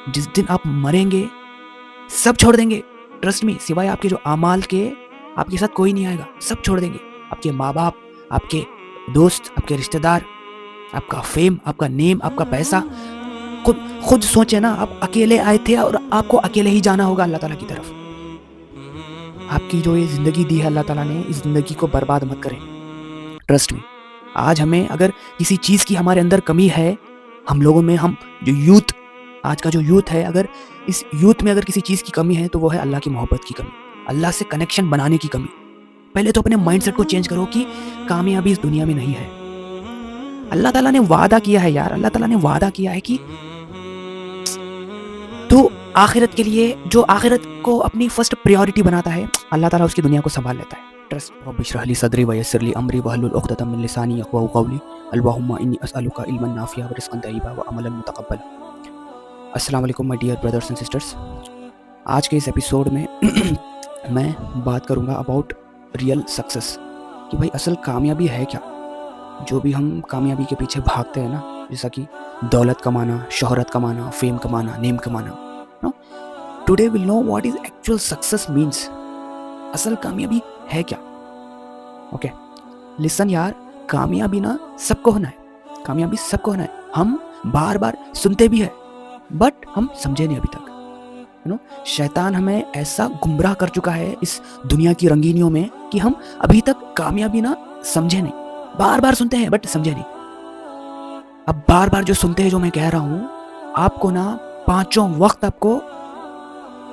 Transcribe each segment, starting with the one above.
जिस दिन आप मरेंगे सब छोड़ देंगे। ट्रस्ट मी, सिवाय आपके जो अमाल के आपके साथ कोई नहीं आएगा। सब छोड़ देंगे, आपके माँ बाप, आपके दोस्त, आपके रिश्तेदार, आपका फेम, आपका नेम, आपका पैसा। खुद सोचे ना, आप अकेले आए थे और आपको अकेले ही जाना होगा अल्लाह ताला की तरफ। आपकी जो ये ज़िंदगी दी है अल्लाह ताला ने, इस ज़िंदगी को बर्बाद मत करें। ट्रस्ट मी, आज हमें अगर किसी चीज़ की हमारे अंदर कमी है, हम लोगों में, हम जो यूथ, आज का जो यूथ है, अगर इस यूथ में अगर किसी चीज़ की कमी है तो वो है अल्लाह की मोहब्बत की कमी, अल्लाह से कनेक्शन बनाने की कमी। पहले तो अपने माइंडसेट को चेंज करो कि कामयाबी इस दुनिया में नहीं है। अल्लाह ताला ने वादा किया है यार, अल्लाह ताला ने वादा किया है कि तो आखिरत के लिए, जो आखिरत को अपनी फर्स्ट प्रायोरिटी बनाता है, अल्लाह ताला उसकी दुनिया को संभाल लेता है। ट्रस्ट। रब्बि इश्रह ली सदरी वयस्सिर ली अमरी वहलुल उक़दतम मिन लिसानी यफ़क़हू क़ौली। अल्लाहुम्मा इन्नी अस्अलुका इल्मन नाफ़िअ व रिज़्क़न तय्यबा व अमलन मुतक़ब्बला। अस्सलाम वालेकुम my dear brothers and sisters. आज के इस एपिसोड में मैं बात करूँगा अबाउट रियल सक्सेस, कि भाई असल कामयाबी है क्या। जो भी हम कामयाबी के पीछे भागते हैं ना, जैसा कि दौलत कमाना, शोहरत कमाना, फेम कमाना, नेम कमाना, no, today will know what is actual success means. असल कामयाबी है क्या। ओके, लिसन यार, कामयाबी ना सबको होना है, कामयाबी सबको होना है। हम बार बार सुनते भी है बट हम समझे नहीं अभी तक। शैतान हमें ऐसा गुमराह कर चुका है इस दुनिया की रंगीनियों में कि हम अभी तक कामयाबी ना समझे नहीं। बार बार सुनते हैं बट समझे नहीं। अब बार बार जो सुनते हैं, जो मैं कह रहा हूं, आपको ना पांचों वक्त आपको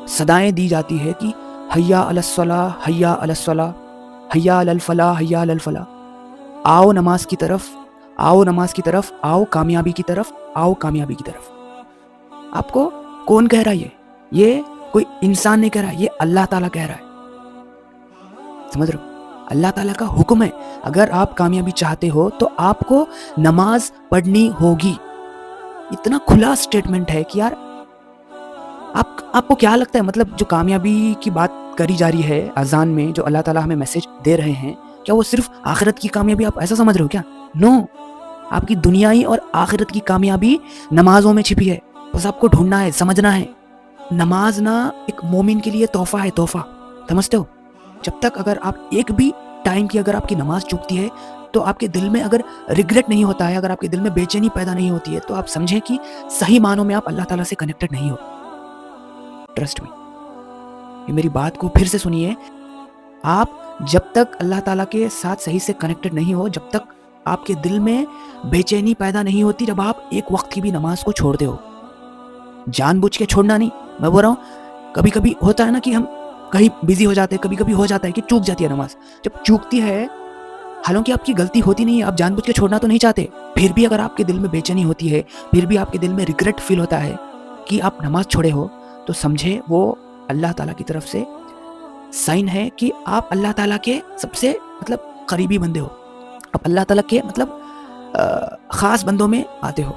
सदाएं दी जाती है कि हय्या अलस्सलाह, हय्या अलस्सलाह, हय्या अलल फलाह, हय्या अलल फलाह। आओ नमाज की तरफ, आओ नमाज की तरफ, आओ कामयाबी की तरफ, आओ कामयाबी की तरफ। आपको कौन कह रहा है? ये कोई इंसान नहीं कह रहा, ये अल्लाह ताला कह रहा है। समझ रहे हो? अल्लाह ताला का हुक्म है, अगर आप कामयाबी चाहते हो तो आपको नमाज पढ़नी होगी। इतना खुला स्टेटमेंट है कि यार आपको क्या लगता है, मतलब जो कामयाबी की बात करी जा रही है अजान में, जो अल्लाह ताला हमें मैसेज दे रहे हैं, क्या वो सिर्फ आखिरत की कामयाबी आप ऐसा समझ रहे हो क्या? नो, आपकी दुनियाई और आखिरत की कामयाबी नमाजों में छिपी है। बस आपको ढूंढना है, समझना है। नमाज ना एक मोमिन के लिए तोहफा है, तोहफा। समझते हो? जब तक अगर आप एक भी टाइम की अगर आपकी नमाज चूकती है तो आपके दिल में अगर रिग्रेट नहीं होता है, अगर आपके दिल में बेचैनी पैदा नहीं होती है, तो आप समझें कि सही मानों में आप अल्लाह ताला से कनेक्टेड नहीं हो। ट्रस्ट मी, ये मेरी बात को फिर से सुनिए। आप जब तक अल्लाह ताला के साथ सही से कनेक्टेड नहीं हो, जब तक आपके दिल में बेचैनी पैदा नहीं होती, जब आप एक वक्त की भी नमाज को छोड़ते हो, जानबूझ के छोड़ना नहीं। मैं बोल रहा हूँ, कभी कभी होता है ना कि हम कहीं बिजी हो जाते हैं, कभी कभी हो जाता है कि चूक जाती है नमाज। जब चूकती है, हालांकि आपकी गलती होती नहीं है, आप जानबूझ के छोड़ना तो नहीं चाहते, फिर भी अगर आपके दिल में बेचैनी होती है, फिर भी आपके दिल में रिग्रेट फील होता है कि आप नमाज छोड़े हो, तो समझे वो अल्लाह ताला की तरफ से साइन है कि आप अल्लाह ताला के सबसे मतलब करीबी बंदे हो, आप अल्लाह ताला के मतलब खास बंदों में आते हो।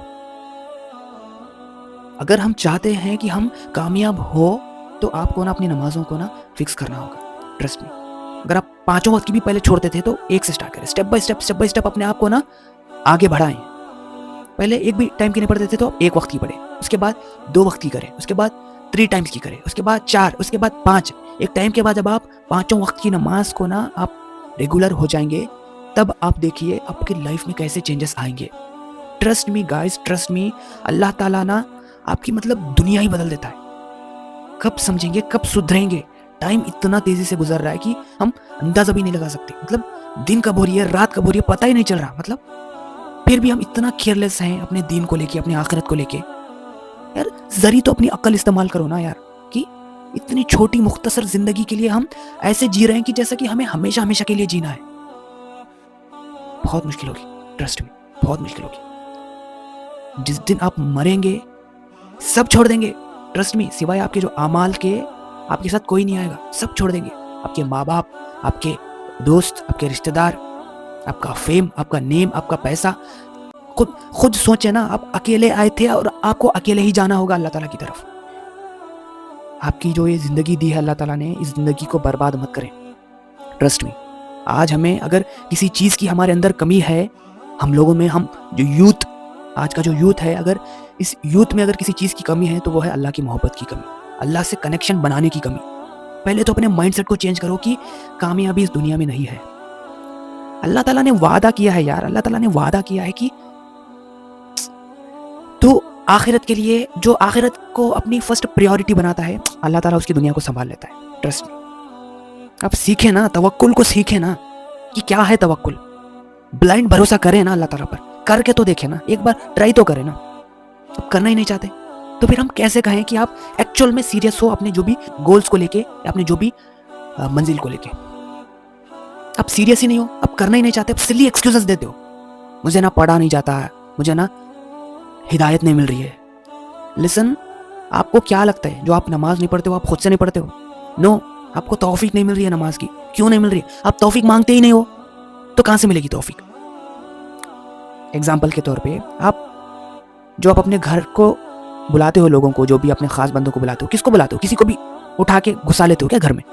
अगर हम चाहते हैं कि हम कामयाब हो तो आपको ना अपनी नमाजों को ना फिक्स करना होगा। ट्रस्ट मी, अगर आप पांचों वक्त की भी पहले छोड़ते थे तो एक से स्टार्ट करें, स्टेप बाय स्टेप अपने आप को ना आगे बढ़ाएं। पहले एक भी टाइम की नहीं पढ़ते थे तो एक वक्त की पढ़े, उसके बाद 2 वक्त की करें, उसके बाद 3 टाइम्स की करें, उसके बाद 4, उसके बाद 5। एक टाइम के बाद जब आप पांचों वक्त की नमाज को ना आप रेगुलर हो जाएंगे, तब आप देखिए आपकी लाइफ में कैसे चेंजेस आएंगे। Trust me guys, trust me, Allah ताला ना आपकी मतलब दुनिया ही बदल देता है। कब समझेंगे, कब सुधरेंगे? टाइम इतना तेजी से गुजर रहा है कि हम अंदाजा भी नहीं लगा सकते। मतलब दिन कब हो रही है, रात कब हो रही है, पता ही नहीं चल रहा। मतलब फिर भी हम इतना केयरलेस हैं अपने दीन को लेके, अपनी आखिरत को लेके। यार जरी तो अपनी अक्ल इस्तेमाल करो ना यार, कि इतनी छोटी मुख्तसर जिंदगी के लिए हम ऐसे जी रहे हैं कि जैसा कि हमें हमेशा हमेशा के लिए जीना है। बहुत मुश्किल होगी, ट्रस्ट मी, बहुत मुश्किल होगी। जिस दिन आप मरेंगे सब छोड़ देंगे। ट्रस्ट मी, सिवाय आपके जो अमाल के आपके साथ कोई नहीं आएगा। सब छोड़ देंगे, आपके माँ बाप, आपके दोस्त, आपके रिश्तेदार, आपका फेम, आपका नेम, आपका पैसा। खुद सोचे ना, आप अकेले आए थे और आपको अकेले ही जाना होगा अल्लाह ताला की तरफ। आपकी जो ये जिंदगी दी है अल्लाह ताला ने, इस जिंदगी को बर्बाद मत करें। ट्रस्ट मी, आज हमें अगर किसी चीज़ की हमारे अंदर कमी है, हम लोगों में, हम जो यूथ, आज का जो यूथ है, अगर इस यूथ में अगर किसी चीज़ की कमी है तो वो है अल्लाह की मोहब्बत की कमी, अल्लाह से कनेक्शन बनाने की कमी। पहले तो अपने माइंडसेट को चेंज करो कि कामयाबी इस दुनिया में नहीं है। अल्लाह ताला ने वादा किया है यार, अल्लाह ताला ने वादा किया है कि तो आखिरत के लिए जो आखिरत को अपनी फर्स्ट प्रायोरिटी बनाता है, अल्लाह ताला उसकी दुनिया को संभाल लेता है। Trust me. आप सीखें ना, तवक्कुल को सीखें ना कि क्या है तवक्कुल। ब्लाइंड भरोसा करें ना अल्लाह ताला पर, करके तो देखें ना, एक बार ट्राई तो करें ना। अब करना ही नहीं चाहते तो फिर हम कैसे कहें कि आप एक्चुअल में सीरियस हो अपने जो भी गोल्स को लेके या अपने जो भी मंजिल को लेके। आप सीरियस ही नहीं हो, आप करना ही नहीं चाहते, सिली एक्सक्यूजेस देते हो। मुझे ना पढ़ा नहीं जाता है, मुझे ना हिदायत नहीं मिल रही है। लिसन, आपको क्या लगता है जो आप नमाज नहीं पढ़ते हो आप खुद से नहीं पढ़ते हो? नो, आपको तौफीक नहीं मिल रही है नमाज की। क्यों नहीं मिल रही है? आप तौफीक मांगते ही नहीं हो, तो कहां से मिलेगी तौफीक? एग्जाम्पल के तौर पे आप अपने घर को बुलाते हो, लोगों को, जो भी अपने खास बंदों को बुलाते हो, किसको बुलाते हो? किसी को भी उठा के घुसा लेते हो क्या घर में?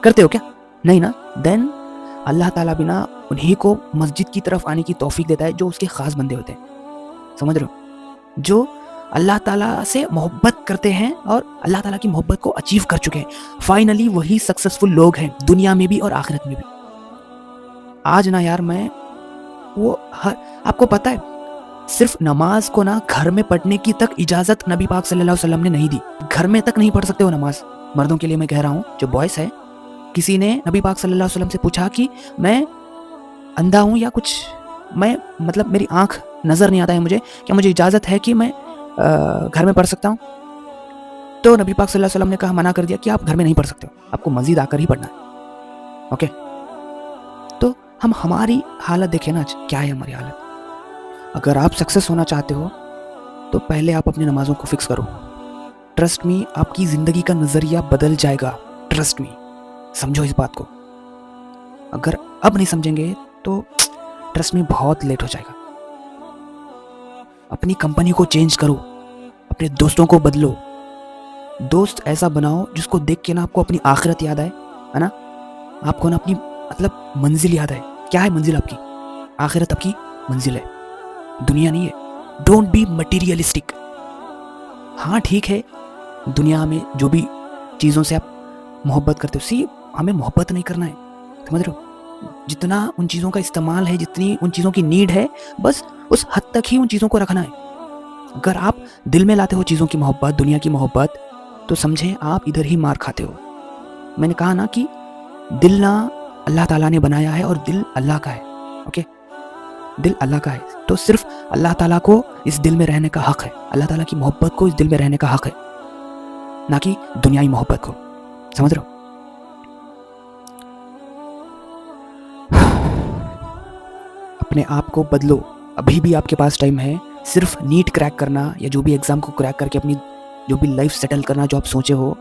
करते हो क्या? नहीं ना। देन अल्लाह ताला बिना उन्हीं को मस्जिद की तरफ आने की तौफीक देता है जो उसके खास बंदे होते हैं। समझ रहे हो? जो अल्लाह ताला से मोहब्बत करते हैं और अल्लाह ताला की मोहब्बत को अचीव कर चुके हैं, फाइनली वही सक्सेसफुल लोग हैं दुनिया में भी और आखिरत में भी। आज ना यार मैं आपको पता है, सिर्फ नमाज को ना घर में पढ़ने की तक इजाजत नबी पाक सल्लल्लाहु अलैहि वसल्लम ने नहीं दी। घर में तक नहीं पढ़ सकते हो नमाज। मर्दों के लिए मैं कह रहा हूँ, जो बॉयज है, किसी ने नबी पाक सल्लल्लाहु अलैहि वसल्लम से पूछा कि मैं अंधा हूँ या कुछ, मैं मतलब मेरी आंख नजर नहीं आता है मुझे, क्या मुझे इजाजत है कि मैं घर में पढ़ सकता हूँ? तो नबी पाक सल्लल्लाहु अलैहि वसल्लम ने कहा, मना कर दिया कि आप घर में नहीं पढ़ सकते हो, आपको मस्जिद आकर ही पढ़ना है। ओके, तो हम हमारी हालत देखें ना, आज क्या है हमारी हालत। अगर आप सक्सेस होना चाहते हो तो पहले आप अपनी नमाजों को फिक्स करो। ट्रस्ट मी, आपकी जिंदगी का नजरिया बदल जाएगा। ट्रस्ट मी, समझो इस बात को। अगर अब नहीं समझेंगे तो ट्रस्ट मी बहुत लेट हो जाएगा। अपनी कंपनी को चेंज करो, अपने दोस्तों को बदलो। दोस्त ऐसा बनाओ जिसको देख के ना आपको अपनी आखिरत याद आए, है ना, आपको ना अपनी मतलब मंजिल याद आए। क्या है मंजिल आपकी? आखिरत आपकी मंजिल है, दुनिया नहीं है। Don't be materialistic. हाँ ठीक है, दुनिया में जो भी चीज़ों से आप मोहब्बत करते हो, सी हमें मोहब्बत नहीं करना है, समझ रहे हो? जितना उन चीज़ों का इस्तेमाल है, जितनी उन चीज़ों की नीड है, बस उस हद तक ही उन चीज़ों को रखना है। अगर आप दिल में लाते हो चीज़ों की मोहब्बत, दुनिया की मोहब्बत, तो समझें आप इधर ही मार खाते हो। मैंने कहा ना कि दिल ना अल्लाह ताला ने बनाया है और दिल अल्लाह का है। ओके, दिल अल्लाह का है, तो सिर्फ अल्लाह ताला को इस दिल में रहने का हक है, अल्लाह ताला की मोहब्बत को इस दिल में रहने का हक है, ना कि दुनियाई मोहब्बत को। समझ रहे हो? अपने आप को बदलो, अभी भी आपके पास टाइम है। सिर्फ नीट क्रैक करना या जो भी एग्जाम को क्रैक करके अपनी जो भी लाइफ सेटल करना जो आप सोचे हो,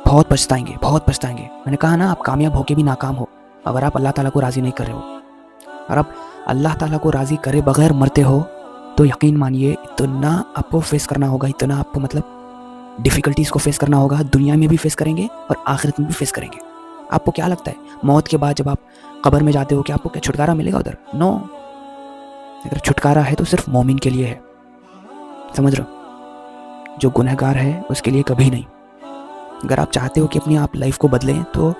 बहुत पछताएंगे, बहुत पछताएंगे। मैंने कहा ना, आप कामयाब होके भी नाकाम हो अगर आप अल्लाह ताला को राज़ी नहीं कर रहे हो। और आप अल्लाह ताला को राज़ी करे बगैर मरते हो तो यकीन मानिए इतना आपको फेस करना होगा, इतना आपको मतलब डिफ़िकल्टीज़ को फेस करना होगा, दुनिया में भी फेस करेंगे और आखिरत में भी फेस करेंगे। आपको क्या लगता है मौत के बाद जब आप कब्र में जाते हो कि आपको क्या छुटकारा मिलेगा उधर? नो, अगर छुटकारा है तो सिर्फ मोमिन के लिए है। समझ रहे हो? जो गुनहगार है उसके लिए कभी नहीं। अगर आप चाहते हो कि अपनी आप लाइफ को बदलें तो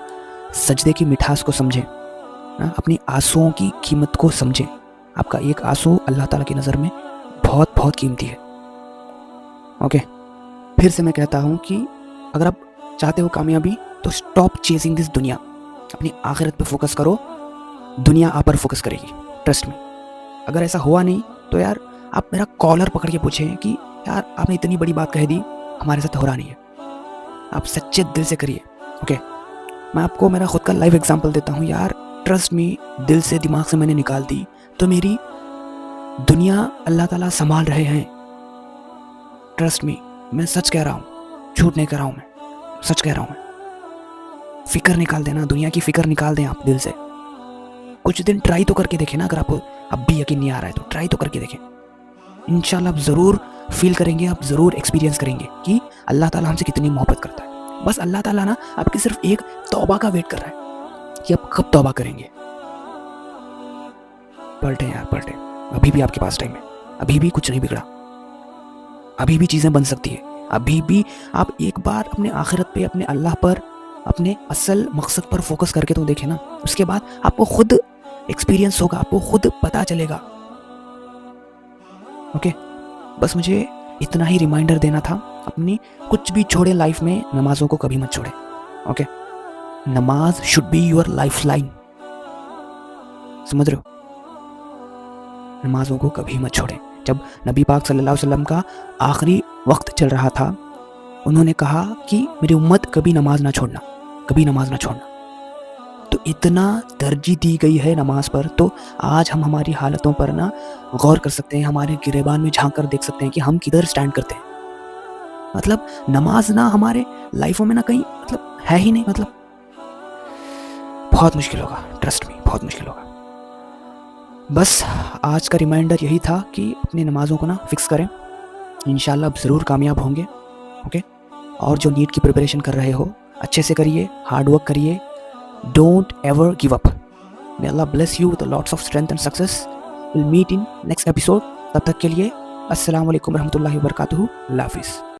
सजदे की मिठास को समझें, अपनी आंसुओं की कीमत को समझें। आपका एक आंसू अल्लाह ताला की नज़र में बहुत बहुत कीमती है। ओके, फिर से मैं कहता हूँ कि अगर आप चाहते हो कामयाबी तो स्टॉप चेजिंग दिस दुनिया, अपनी आखिरत पे फोकस करो, दुनिया आप पर फोकस करेगी। ट्रस्ट में, अगर ऐसा हुआ नहीं तो यार आप मेरा कॉलर पकड़ के पूछें कि यार आपने इतनी बड़ी बात कह दी, हमारे साथ हो रहा नहीं है। आप सच्चे दिल से करिए। ओके, मैं आपको मेरा खुद का लाइव एग्जांपल देता हूँ यार। ट्रस्ट मी, दिल से दिमाग से मैंने निकाल दी तो मेरी दुनिया अल्लाह ताला संभाल रहे हैं। ट्रस्ट मी, मैं सच कह रहा हूँ, झूठ नहीं कह रहा हूँ, मैं सच कह रहा हूँ। मैं फिक्र निकाल देना, दुनिया की फिक्र निकाल दें आप दिल से। कुछ दिन ट्राई तो करके देखें ना, अगर आपको अब भी यकीन नहीं आ रहा है तो ट्राई तो करके देखें। इंशाल्लाह आप ज़रूर फील करेंगे, आप ज़रूर एक्सपीरियंस करेंगे कि अल्लाह ताला हमसे कितनी मोहब्बत करता है। बस अल्लाह ताला ना आपकी सिर्फ एक तौबा का वेट कर रहा है कि आप कब तौबा करेंगे। पलटें यार, पलटें, अभी भी आपके पास टाइम है। अभी भी कुछ नहीं बिगड़ा, अभी भी चीज़ें बन सकती है। अभी भी आप एक बार अपने आखिरत पे, अपने अल्लाह पर, अपने असल मकसद पर फोकस करके तो देखें ना, उसके बाद आपको खुद एक्सपीरियंस होगा, आपको खुद पता चलेगा। ओके, बस मुझे इतना ही रिमाइंडर देना था। अपनी कुछ भी छोड़े लाइफ में, नमाज़ों को कभी मत छोड़े। ओके, नमाज should be your life line, समझ रहे हो? नमाज़ों को कभी मत छोड़े। जब नबी पाक सल्लल्लाहु अलैहि वसल्लम का आखिरी वक्त चल रहा था, उन्होंने कहा कि मेरी उम्मत कभी नमाज ना छोड़ना, कभी नमाज ना छोड़ना। तो इतना तरजीह दी गई है नमाज पर, तो आज हम हमारी हालतों पर ना गौर कर सकते हैं, हमारे गिरेबान में झांक कर देख सकते हैं कि हम किधर स्टैंड करते हैं। मतलब नमाज ना हमारे लाइफों में ना कहीं मतलब है ही नहीं। मतलब बहुत मुश्किल होगा, ट्रस्ट मी, बहुत मुश्किल होगा। बस आज का रिमाइंडर यही था कि अपनी नमाज़ों को ना फिक्स करें, इंशाल्लाह अब ज़रूर कामयाब होंगे। ओके, और जो नीट की प्रिपरेशन कर रहे हो, अच्छे से करिए, हार्ड वर्क करिए, don't ever give up. May Allah bless you with lots of strength and success. Will meet in next episode. तब तक के लिए अस्सलाम वालेकुम रहमतुल्लाहि व बरकातुहू। अल्लाह हाफिज़।